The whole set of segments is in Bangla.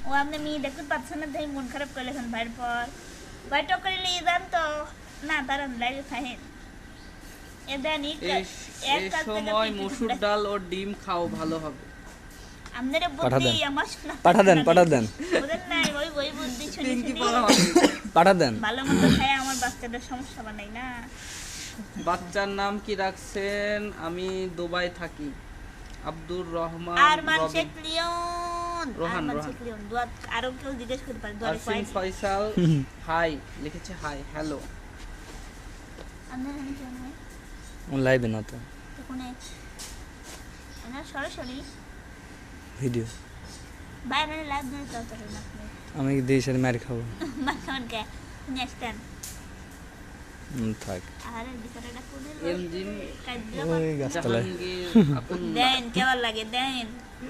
ও আপনি মেয়ে দেখতে পাচ্ছেন না, তাই মন খারাপ করে লেখেন ভাইয়ের পর। ভাই টকরি নিয়ে যান তো, না দাঁড়ান লাইভে খাহেন। এ দেন এক এই কাজ থেকে সময় মসুর ডাল ও ডিম খাও, ভালো হবে। আপনারা বুদ্ধি আমার শোনা পাঠা দেন ওদের নাই, ওই বুদ্ধি শুনি পিঙ্কি শুনি পড়া হবে। পাঠা দেন। ভালো মন্দ খায় আমার বাচ্চাদের সমস্যা বানাই না। বাচ্চার নাম কি রাখছেন? আমি দুবাই থাকি। আব্দুর রহমান আরমান রবি। শেখ লিওন, রোহান, আরমান রোহান। শেখ লিওন। দোয়া আরো কেউ জিজ্ঞেস করতে পারে, দোয়া আসিম ফয়সাল হাই লিখেছে, হাই হ্যালো। আপনার নাম কি হয়? লাইভে না তো, কোনে না সরাসরি ভিডিও। বাইরে লাইভ দিয়ে তো তো না আপনি আমি দেশের মার খাবো। মাখন কে নেক্সটান থাক। আরে বিচারটা কোনে এমজিম ওই গাছতলায়। জাহাঙ্গীর আপন দেন কেমন লাগে দেন।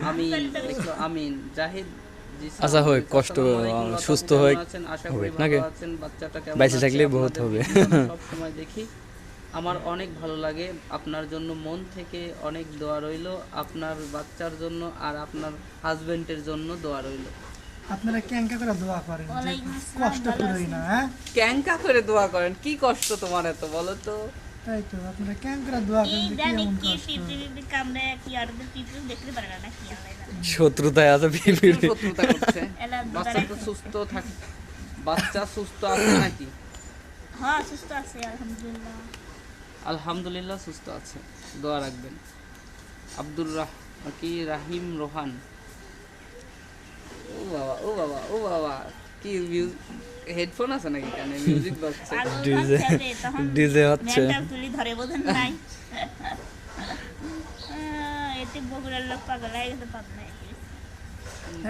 আমিন লিখলো, আমিন জাহিদ জি স্যার। আচ্ছা হয়, কষ্ট আসসালামু আলাইকুম, লতা সুস্থ আপু হয় কেমন আছেন? আশা হবে করি নাকি? ভালো আছেন। বাচ্চাটা কেমন বাইসে আছে? থাকলেই বহুত আপনাদের হবে। ভিডিও সব সময় দেখি, আমার অনেক ভালো লাগে। আপনার জন্য মন থেকে অনেক দোয়া রইলো, আপনার বাচ্চার জন্য আর আপনার হাজবেন্ডের জন্য দোয়া রইলো। আপনারা ক্যাঙ্কা করে দোয়া করেন যে ওয়ালাইকুম আসসালাম, কষ্ট ভালো করই না, হ্যাঁ ক্যাঙ্কা করে দোয়া করেন, কি কষ্ট তোমার এত বলো তো? তাই তো আপনারা ক্যাঙ্কা করে দোয়া এই করেন যে কি জানি এমন কি কষ্ট। পিপি কামড়ে কি আর পিপি দেখতে পারে না কি আল্লাহ জানে। শত্রুতায় আছে পিপির। শত্রুতা করছে। এলা বাচ্চা তো সুস্থ থাক, বাচ্চা সুস্থ আছে নাকি? হ্যাঁ সুস্থ আছে আলহামদুলিল্লাহ। আলহামদুলিল্লাহ সুস্থ আছে, দোয়া রাখবেন। আব্দুর রাহিম রোহান। ও বাবা ও বাবা ও বাবা, কি হেডফোন আছে নাকি কানে? মিউজিক বাজছে। পাগল DJ বাচ্চাদের তখন DJ হচ্ছে। মেন্টাল তুলি ধরে বোঝেন নাই। এতে বগুড়ার লোক পাগল হয়ে গেছে পাবনায়।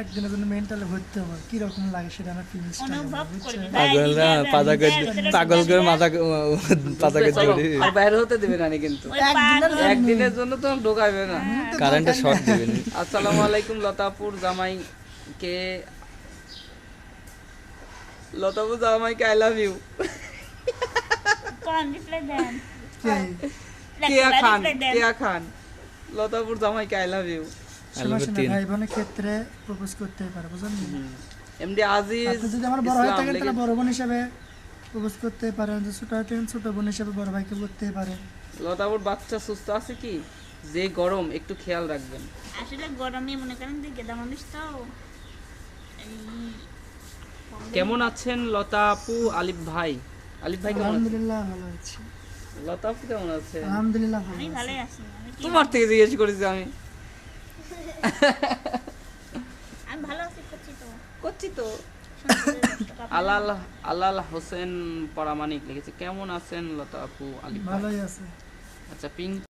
একদিনের জন্য মেন্টালে ভর্তি হবো কি রকম লাগে সেটা আমার ফিলিংস অনুভব করবি। পাগলরা পাগল করে মাথা পাতা চলো, কেটে আর বাইরে হতে দিবে না নি কিন্তু। ওই পাগল একদিনের জন্য তো ঢোকাবে না। কারেন্টে শর্ট দিবেন। আসসালামু আলাইকুম লতাপুর জামাইকে, লতাপুর জামাইকে আই লাভ ইউ। কোন রিপ্লাই দেন? কেয়া খান, কেয়া খান, লতাপুর জামাইকে আই লাভ ইউ। সময় সময় ভাই বোনের ক্ষেত্রে প্রপোজ করতে পারে, বুঝলেন? এমডি আজিজ আপনি যদি আমার বড় ভাই ইসলাম থাকেন তাহলে লিখেছে, বড় বোন হিসেবে প্রপোজ করতে পারেন, যে ছোট ভাই থাকেন ছোট বোন হিসেবে বড় ভাইকে করতে পারেন। লতাপুর বাচ্চা সুস্থ আছে কি? যে গরম একটু খেয়াল রাখবেন। আসলে গরমে মনে করেন যে গেদা মানুষ তো কেমন আছেন লতা আপু? আলিফ ভাই, আলিফ ভাই কেমন আছেন? আলহামদুলিল্লাহ ভালো আছি। লতা আপু কেমন আছে? আলহামদুলিল্লাহ ভালো আমি আছি। ভালোই আছি। আমি কি তোমার থেকে জিজ্ঞেস করেছি আমি। আমি ভালো আছি করছি তো। করছি তো। সুন্দর একটা কাপড়। আলাল আলাল হোসেন পরামানিক লিখেছে, কেমন আছেন লতা আপু? আলিফ ভাই। ভালোই আছে। আচ্ছা পিঙ্ক